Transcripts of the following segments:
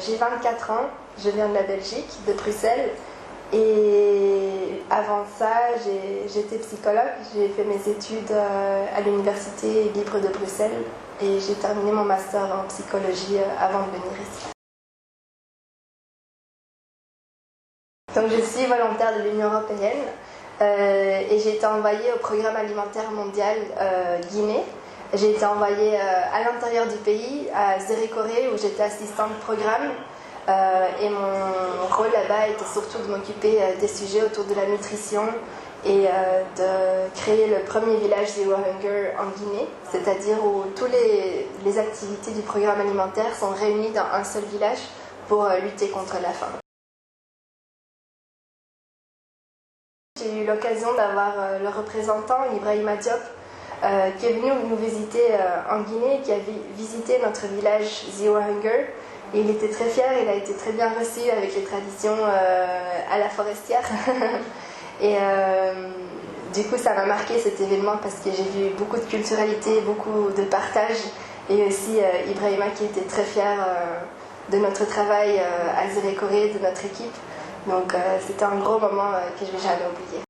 J'ai 24 ans, je viens de la Belgique, de Bruxelles. Et avant ça, j'étais psychologue. J'ai fait mes études à l'Université libre de Bruxelles et j'ai terminé mon master en psychologie avant de venir ici. Donc je suis volontaire de l'Union européenne et j'ai été envoyée au Programme alimentaire mondial Guinée. J'ai été envoyée à l'intérieur du pays, à Zérékoré, où j'étais assistante de programme. Et mon rôle là-bas était surtout de m'occuper des sujets autour de la nutrition et de créer le premier village Zero Hunger en Guinée, c'est-à-dire où toutes les activités du programme alimentaire sont réunies dans un seul village pour lutter contre la faim. J'ai eu l'occasion d'avoir le représentant Ibrahima Diop qui est venu nous visiter en Guinée, qui a visité notre village Zero Hunger. Et il était très fier, il a été très bien reçu avec les traditions à la forestière. Et du coup, ça m'a marqué cet événement parce que j'ai vu beaucoup de culturalité, beaucoup de partage. Et aussi Ibrahima qui était très fier de notre travail à Zérékoré, de notre équipe. Donc c'était un gros moment que je ne vais jamais oublier.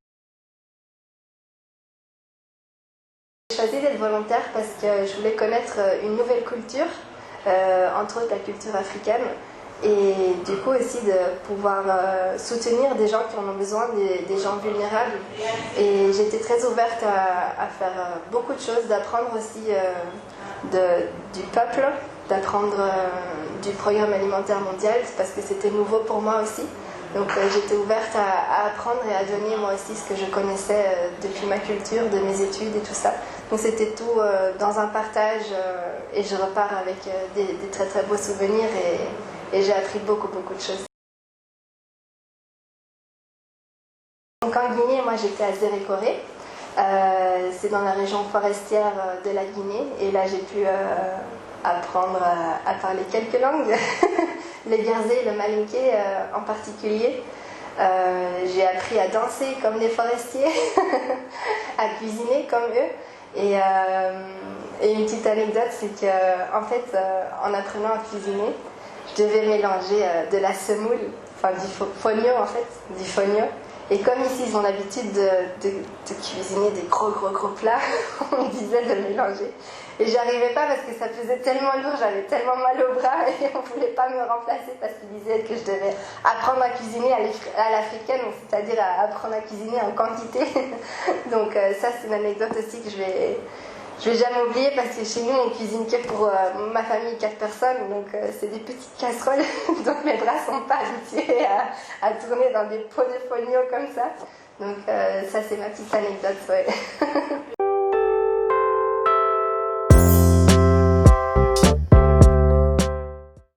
J'ai choisi d'être volontaire parce que je voulais connaître une nouvelle culture. Entre autres la culture africaine, et du coup aussi de pouvoir soutenir des gens qui en ont besoin, des gens vulnérables. Et j'étais très ouverte à faire beaucoup de choses, d'apprendre aussi du peuple, d'apprendre du programme alimentaire mondial, parce que c'était nouveau pour moi aussi. Donc j'étais ouverte à apprendre et à donner moi aussi ce que je connaissais depuis ma culture, de mes études et tout ça. Donc c'était tout dans un partage et je repars avec des très très beaux souvenirs et j'ai appris beaucoup de choses. Donc en Guinée, moi j'étais à Zérékoré. C'est dans la région forestière de la Guinée et là j'ai pu apprendre à parler quelques langues, le Guernsey et le Malinké en particulier. J'ai appris à danser comme les forestiers, à cuisiner comme eux. Et une petite anecdote, c'est qu'en fait, en apprenant à cuisiner, je devais mélanger de la semoule, enfin du fonio en fait, du fonio. Et comme ici ils ont l'habitude de cuisiner des gros plats, on me disait de mélanger. Et j'arrivais pas parce que ça faisait tellement lourd, j'avais tellement mal au bras et on voulait pas me remplacer parce qu'ils disaient que je devais apprendre à cuisiner à l'africaine, c'est-à-dire à apprendre à cuisiner en quantité. Donc ça c'est une anecdote aussi que je vais jamais oublier parce que chez nous on cuisine que pour ma famille 4 personnes, donc c'est des petites casseroles, donc mes bras sont pas habitués à tourner dans des pots de fonio comme ça. Donc ça c'est ma petite anecdote, ouais.